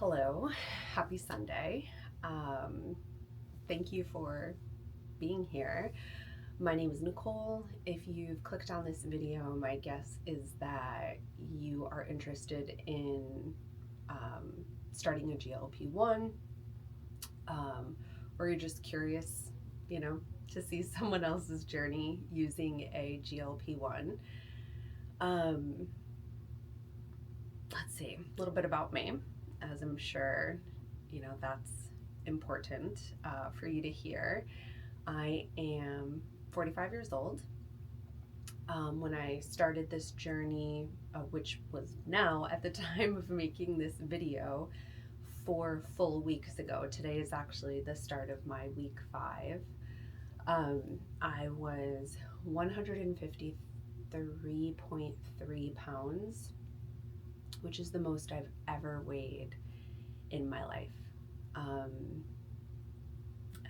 Hello, happy Sunday. Thank you for being here. My name is Nicole. If you've clicked on this video, my guess is that you are interested in starting a GLP-1, or you're just curious, to see someone else's journey using a GLP-1. Let's see, a little bit about me, as I'm sure that's important for you to hear. I am 45 years old. When I started this journey, which was now at the time of making this video, 4 full weeks ago. Today is actually the start of my week 5. I was 153.3 pounds, which is the most I've ever weighed in my life.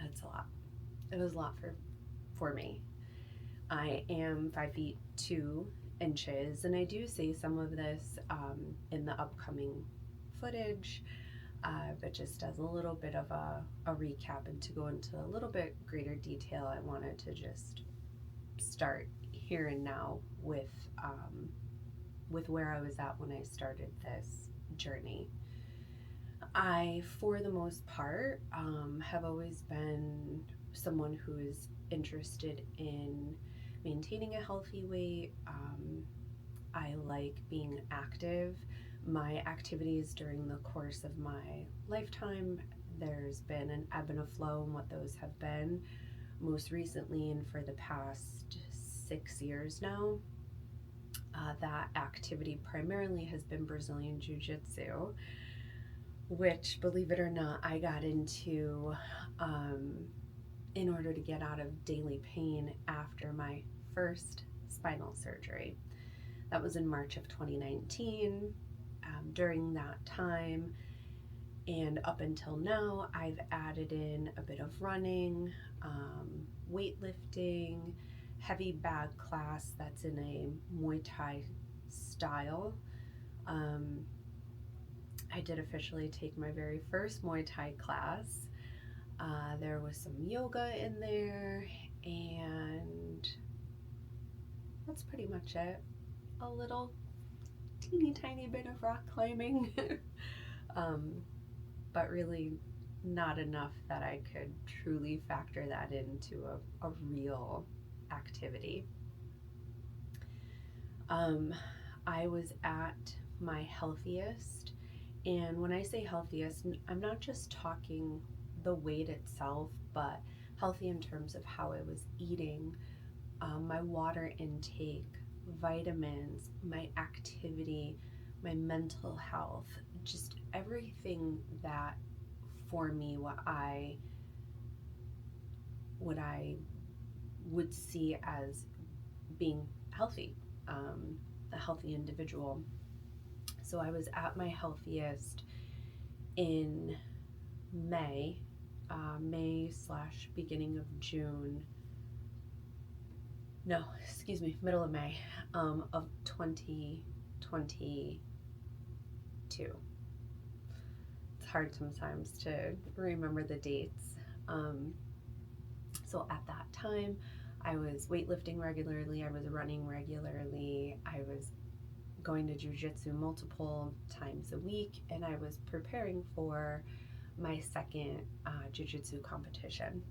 That's a lot. It was a lot for me. I am 5 feet 2 inches, and I do say some of this in the upcoming footage, but just as a little bit of a recap and to go into a little bit greater detail, I wanted to just start here and now with where I was at when I started this journey. I, for the most part, have always been someone who is interested in maintaining a healthy weight. I like being active. My activities during the course of my lifetime, there's been an ebb and a flow in what those have been. Most recently, and for the past 6 years now, that activity primarily has been Brazilian Jiu-Jitsu, which, believe it or not, I got into in order to get out of daily pain after my first spinal surgery. That was in March of 2019. During that time and up until now, I've added in a bit of running, weightlifting, heavy bag class that's in a Muay Thai style. I did officially take my very first Muay Thai class. There was some yoga in there, and that's pretty much it. A little teeny tiny bit of rock climbing, but really not enough that I could truly factor that into a real activity. I was at my healthiest, and when I say healthiest, I'm not just talking the weight itself, but healthy in terms of how I was eating, my water intake, vitamins, my activity, my mental health, just everything that for me what I would see as being healthy, a healthy individual. So I was at my healthiest in May / beginning of June. No, excuse me, middle of May of 2022. It's hard sometimes to remember the dates. So at that time, I was weightlifting regularly, I was running regularly, I was going to jiu-jitsu multiple times a week, and I was preparing for my second jiu-jitsu competition.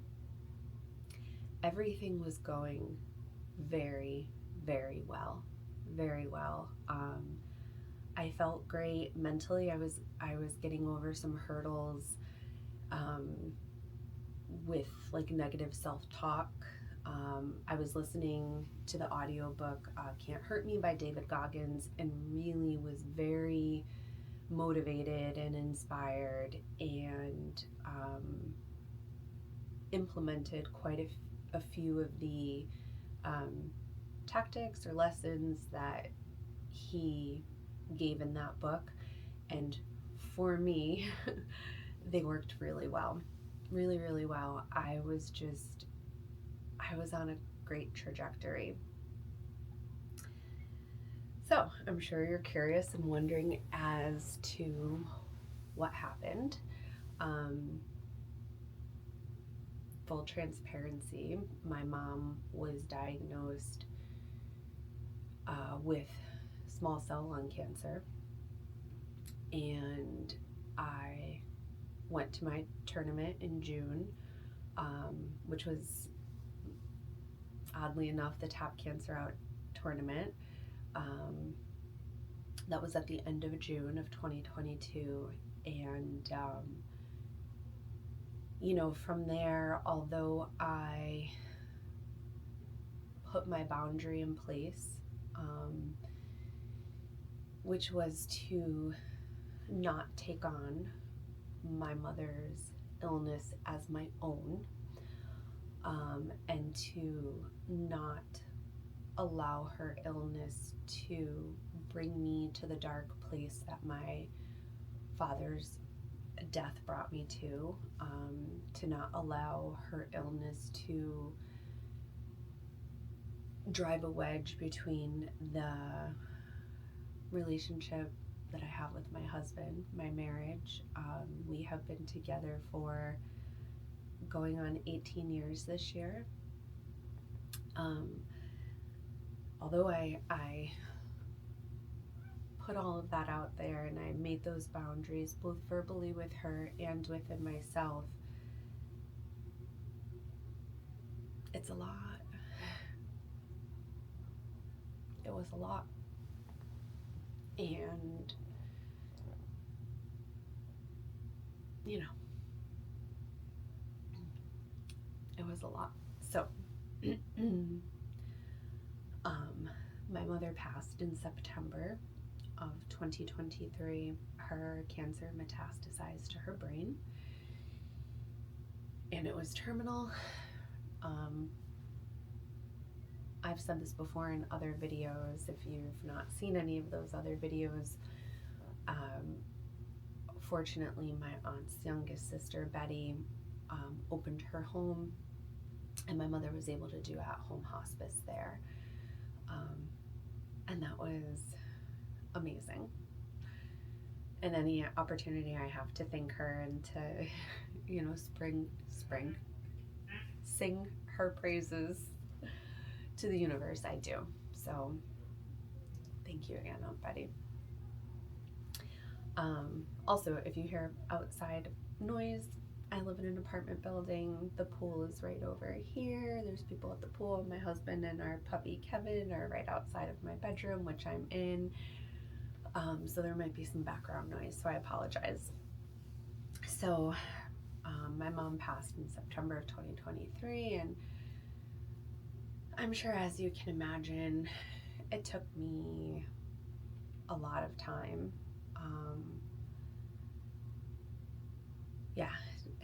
Everything was going very, very well, very well. I felt great mentally. I was getting over some hurdles with like negative self-talk. I was listening to the audiobook Can't Hurt Me by David Goggins, and really was very motivated and inspired, and implemented quite a few of the tactics or lessons that he gave in that book. And for me, they worked really well, really, really well. I was on a great trajectory. So I'm sure you're curious and wondering as to what happened. Full transparency, my mom was diagnosed with small cell lung cancer, and I went to my tournament in June, which was oddly enough the Top Cancer Out tournament. That was at the end of June of 2022, and from there, although I put my boundary in place, which was to not take on my mother's illness as my own, and to not allow her illness to bring me to the dark place that my father's death brought me to not allow her illness to drive a wedge between the relationship that I have with my husband, my marriage. We have been together for going on 18 years this year. Although I put all of that out there and I made those boundaries both verbally with her and within myself, it's a lot. It was a lot. And, it was a lot. So, my mother passed in September of 2023. Her cancer metastasized to her brain, and it was terminal. I've said this before in other videos. If you've not seen any of those other videos, fortunately my aunt's youngest sister, Betty, opened her home, and my mother was able to do at-home hospice there. And that was amazing. And any opportunity I have to thank her and to, sing her praises to the universe, I do. So thank you again, Aunt Betty. Also, if you hear outside noise, I live in an apartment building. The pool is right over here. There's people at the pool. My husband and our puppy Kevin are right outside of my bedroom, which I'm in. So there might be some background noise, so I apologize. So my mom passed in September of 2023, and I'm sure, as you can imagine, it took me a lot of time.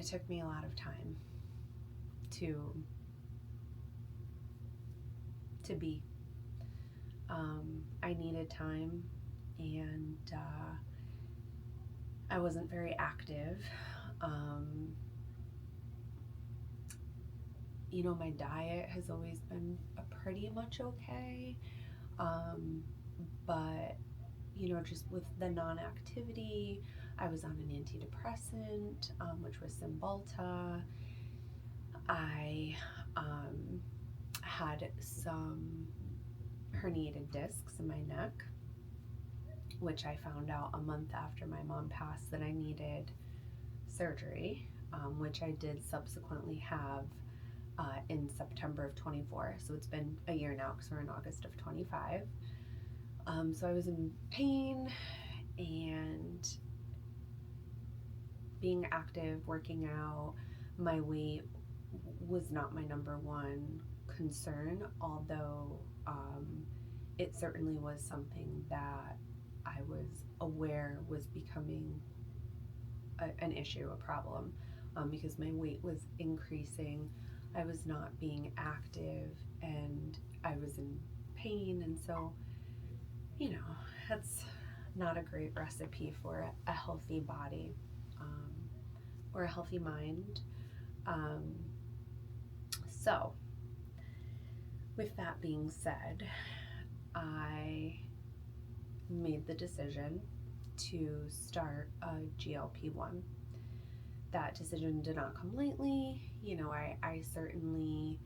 It took me a lot of time to be. I needed time, and I wasn't very active. My diet has always been pretty much okay, but just with the non-activity, I was on an antidepressant, which was Cymbalta. I had some herniated discs in my neck, which I found out a month after my mom passed that I needed surgery, which I did subsequently have in September of 24. So it's been a year now because we're in August of 25. So I was in pain, and being active, working out, my weight was not my number one concern, although it certainly was something that I was aware was becoming an issue, a problem, because my weight was increasing. I was not being active, and I was in pain, and so that's not a great recipe for a healthy body or a healthy mind. So with that being said, I made the decision to start a GLP-1. That decision did not come lightly. I certainly,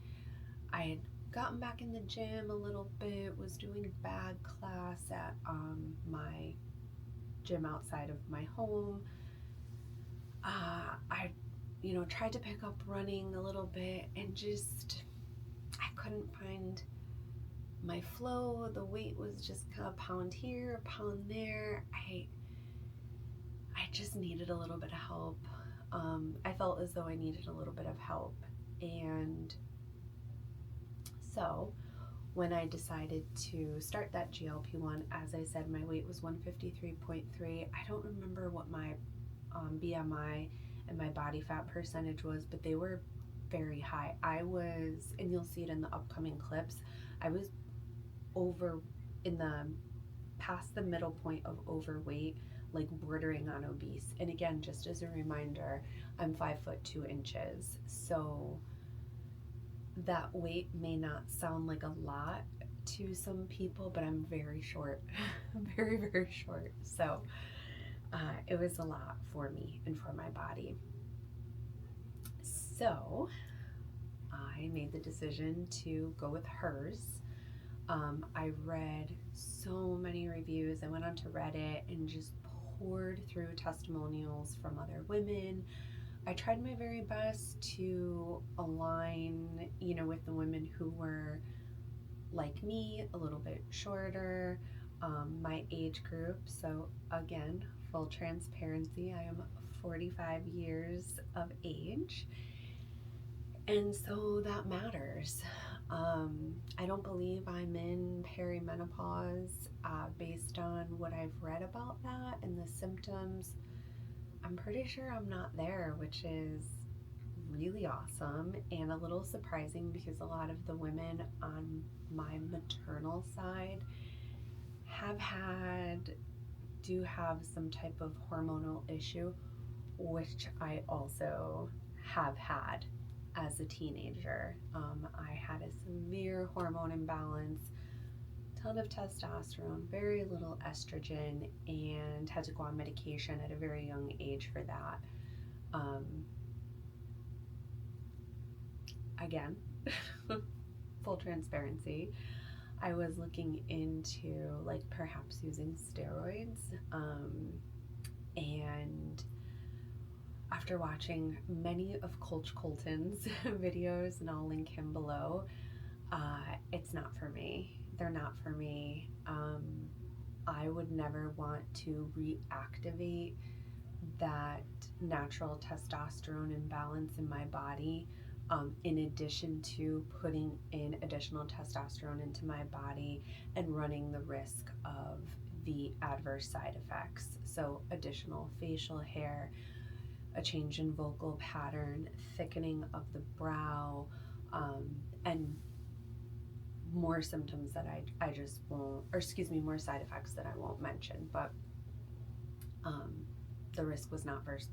I had gotten back in the gym a little bit, was doing bag class at my gym outside of my home. I tried to pick up running a little bit and just, I couldn't find my flow. The weight was just a pound here, a pound there. I just needed a little bit of help. I felt as though I needed a little bit of help. And so when I decided to start that GLP-1, as I said, my weight was 153.3. I don't remember what my BMI and my body fat percentage was, but they were very high. I was, and you'll see it in the upcoming clips, I was past the middle point of overweight, like bordering on obese. And again, just as a reminder, I'm 5'2". So that weight may not sound like a lot to some people, but I'm very short, very, very short. So it was a lot for me and for my body. So I made the decision to go with hers. I read so many reviews. I went onto Reddit and just poured through testimonials from other women. I tried my very best to align, with the women who were like me, a little bit shorter, my age group. So again, full transparency, I am 45 years of age. And so that matters. I don't believe I'm in perimenopause based on what I've read about that and the symptoms. I'm pretty sure I'm not there, which is really awesome and a little surprising because a lot of the women on my maternal side do have some type of hormonal issue, which I also have had as a teenager. I had a severe hormone imbalance, ton of testosterone, very little estrogen, and had to go on medication at a very young age for that. Again, full transparency, I was looking into perhaps using steroids, and after watching many of Coach Colton's videos, and I'll link him below, it's not for me. They're not for me. I would never want to reactivate that natural testosterone imbalance in my body, in addition to putting in additional testosterone into my body and running the risk of the adverse side effects. So additional facial hair, a change in vocal pattern, thickening of the brow, and more symptoms that I just won't, more side effects that I won't mention. But the risk was not worth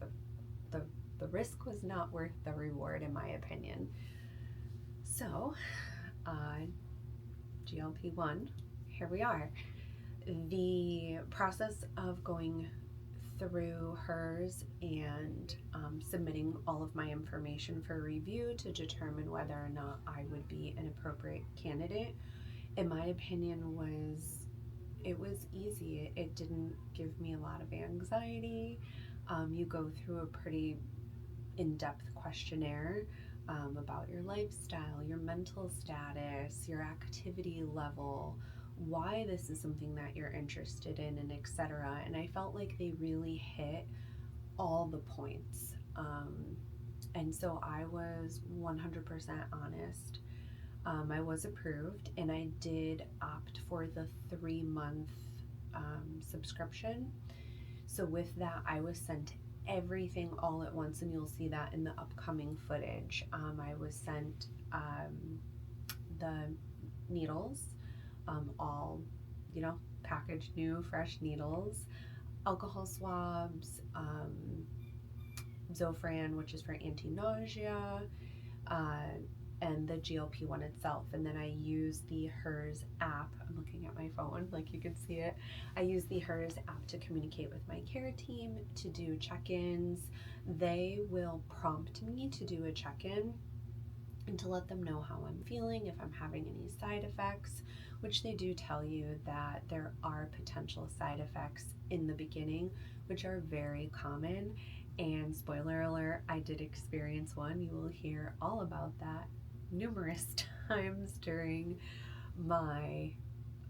the risk was not worth the reward, in my opinion. So GLP-1, here we are. The process of going through hers and submitting all of my information for review to determine whether or not I would be an appropriate candidate, in my opinion, was easy. It didn't give me a lot of anxiety. You go through a pretty in-depth questionnaire about your lifestyle, your mental status, your activity level, why this is something that you're interested in, and etc. And I felt like they really hit all the points. And so I was 100% honest. I was approved, and I did opt for the 3-month subscription. So with that, I was sent everything all at once, and you'll see that in the upcoming footage. I was sent the needles, all, packaged new, fresh needles, alcohol swabs, Zofran, which is for anti-nausea, and the GLP-1 itself. And then I use the Hers app. I'm looking at my phone like you can see it. I use the Hers app to communicate with my care team, to do check-ins. They will prompt me to do a check-in and to let them know how I'm feeling, if I'm having any side effects, which they do tell you that there are potential side effects in the beginning, which are very common. And spoiler alert, I did experience one. You will hear all about that numerous times during my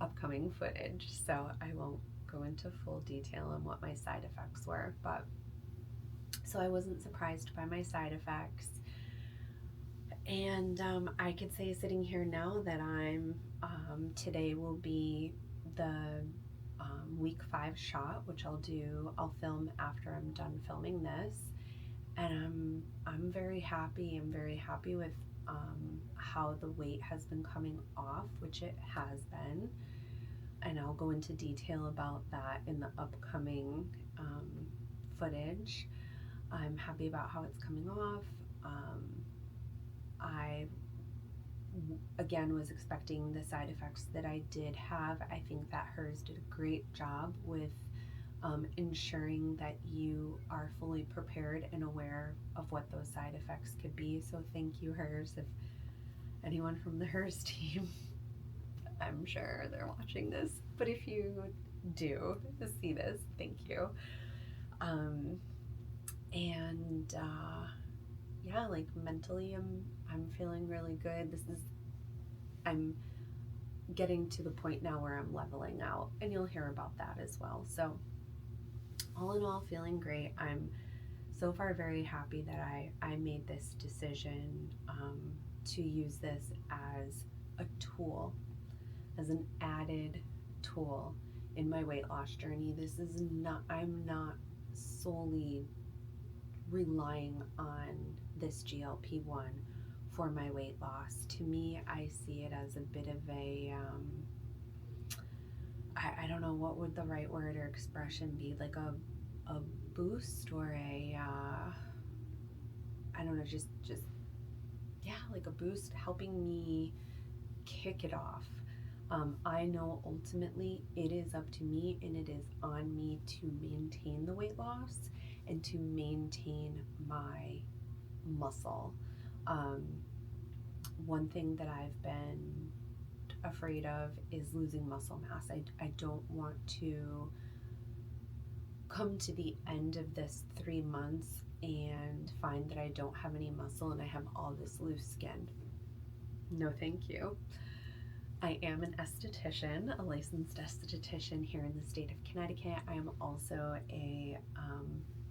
upcoming footage. So I won't go into full detail on what my side effects were, but so I wasn't surprised by my side effects. And I could say sitting here now that today will be the week 5 shot, which I'll film after I'm done filming this. And I'm very happy. I'm very happy with how the weight has been coming off, which it has been. And I'll go into detail about that in the upcoming footage. I'm happy about how it's coming off. I again was expecting the side effects that I did have. I think that Hers did a great job with ensuring that you are fully prepared and aware of what those side effects could be. So thank you, Hers. If anyone from the Hers team, I'm sure they're watching this, but if you do see this, thank you. Yeah, like mentally I'm feeling really good. I'm getting to the point now where I'm leveling out, and you'll hear about that as well. So all in all, feeling great. I'm so far very happy that I made this decision to use this as a tool, as an added tool in my weight loss journey. I'm not solely relying on this GLP-1 for my weight loss. To me, I see it as a bit of a, I don't know what would the right word or expression be, like a boost or I don't know, just yeah, like a boost, helping me kick it off. I know ultimately it is up to me, and it is on me to maintain the weight loss and to maintain my muscle. One thing that I've been afraid of is losing muscle mass. I don't want to come to the end of this 3 months and find that I don't have any muscle and I have all this loose skin. No, thank you. I am an esthetician, a licensed esthetician here in the state of Connecticut. I am also a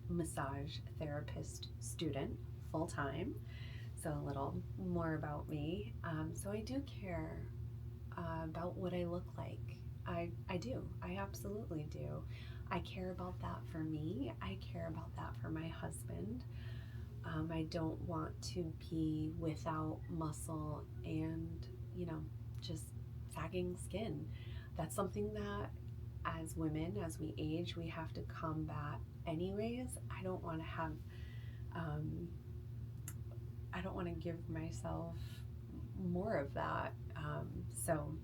massage therapist student full-time. So a little more about me. So I do care about what I look like. I do. I absolutely do. I care about that for me. I care about that for my husband. I don't want to be without muscle and, just sagging skin. That's something that as women, as we age, we have to combat anyways. I don't want to have, I don't want to give myself more of that. So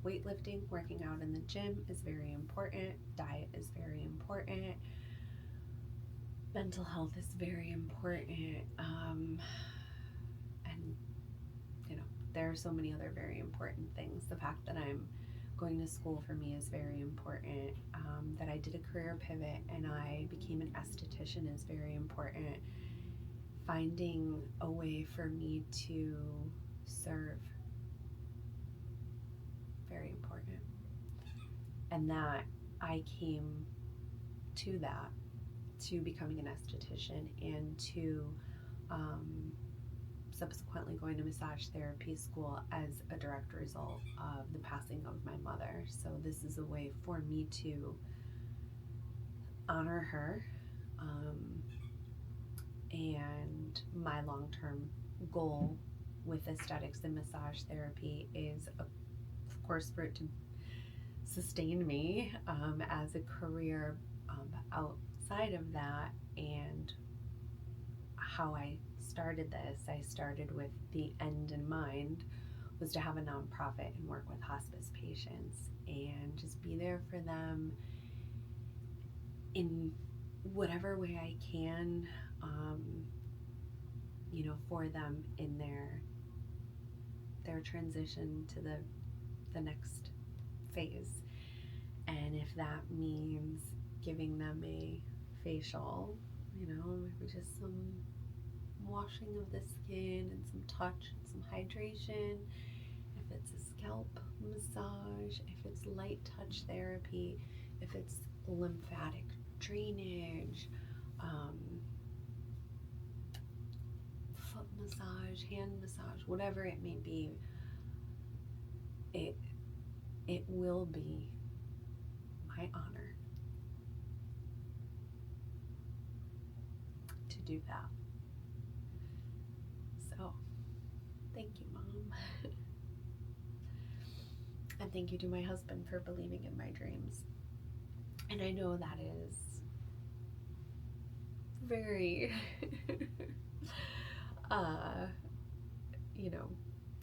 weightlifting, working out in the gym is very important. Diet is very important. Mental health is very important. And there are so many other very important things. The fact that I'm going to school for me is very important. That I did a career pivot and I became an esthetician is very important. Finding a way for me to serve, very important. And that I came to that, to becoming an esthetician and to subsequently going to massage therapy school as a direct result of the passing of my mother. So this is a way for me to honor her, and my long-term goal with aesthetics and massage therapy is, of course, for it to sustain me as a career outside of that, and how I started this, I started with the end in mind, was to have a nonprofit and work with hospice patients and just be there for them in whatever way I can, for them in their transition to the next phase. And if that means giving them a facial, maybe just some washing of the skin and some touch and some hydration, if it's a scalp massage, if it's light touch therapy, if it's lymphatic drainage, foot massage, hand massage, whatever it may be, it will be my honor to do that. So, thank you, Mom. And thank you to my husband for believing in my dreams. And I know that is very,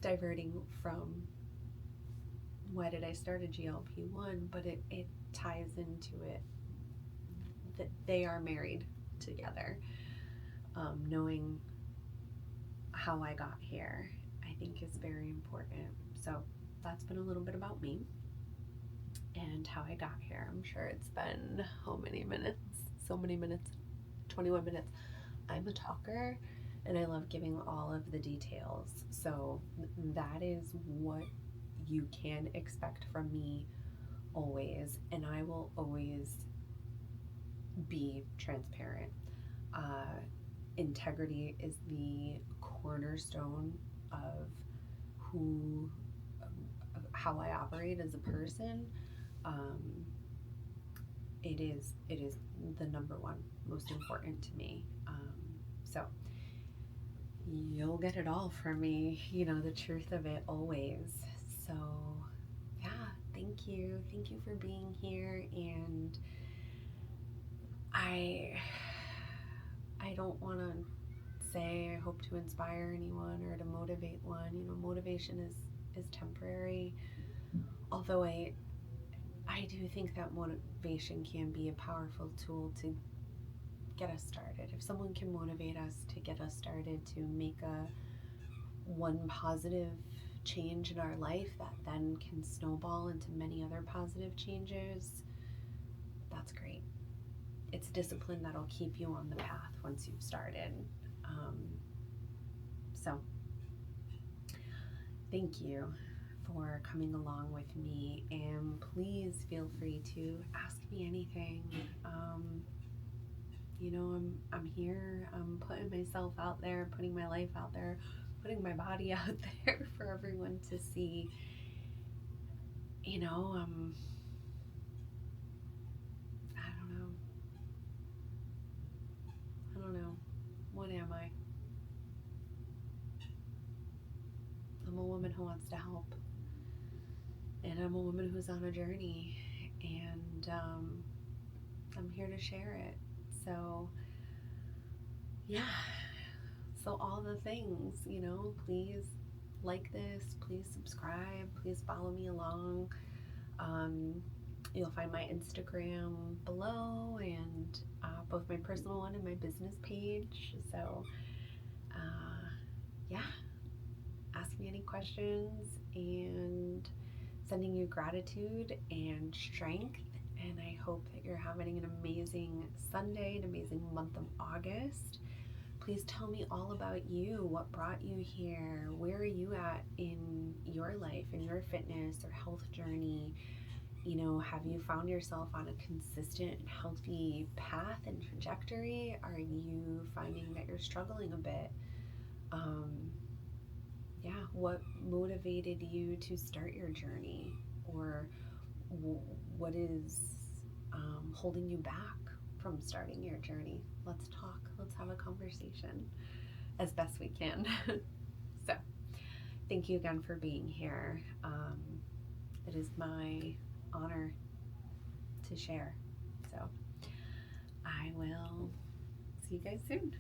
diverting from why did I start a GLP-1, but it ties into it that they are married together. Knowing how I got here, I think is very important. So that's been a little bit about me and how I got here. I'm sure it's been how many minutes? So many minutes, 21 minutes. I'm a talker and I love giving all of the details. So that is what you can expect from me always, and I will always be transparent. Integrity is the cornerstone of how I operate as a person. It is the number one most important to me. So you'll get it all from me, the truth of it always. So yeah, thank you for being here. And I don't want to say I hope to inspire anyone or to motivate one. Motivation is temporary, although I do think that motivation can be a powerful tool to get us started. If someone can motivate us to get us started to make one positive change in our life that then can snowball into many other positive changes, that's great. It's discipline that'll keep you on the path once you've started. So thank you for coming along with me, and please feel free to ask me anything. I'm here. I'm putting myself out there, putting my life out there, putting my body out there for everyone to see. I don't know. What am I? I'm a woman who wants to help. And I'm a woman who's on a journey. And I'm here to share it. So, yeah. So all the things, please like this. Please subscribe. Please follow me along. You'll find my Instagram below, and both my personal one and my business page. So, yeah, ask me any questions, and sending you gratitude and strength. And I hope that you're having an amazing Sunday, an amazing month of August. Please tell me all about you. What brought you here? Where are you at in your life, in your fitness or health journey? Have you found yourself on a consistent, healthy path and trajectory? Are you finding that you're struggling a bit? What motivated you to start your journey? Or what is holding you back from starting your journey? Let's talk. Let's have a conversation as best we can. So, thank you again for being here. It is my honor to share. So, I will see you guys soon.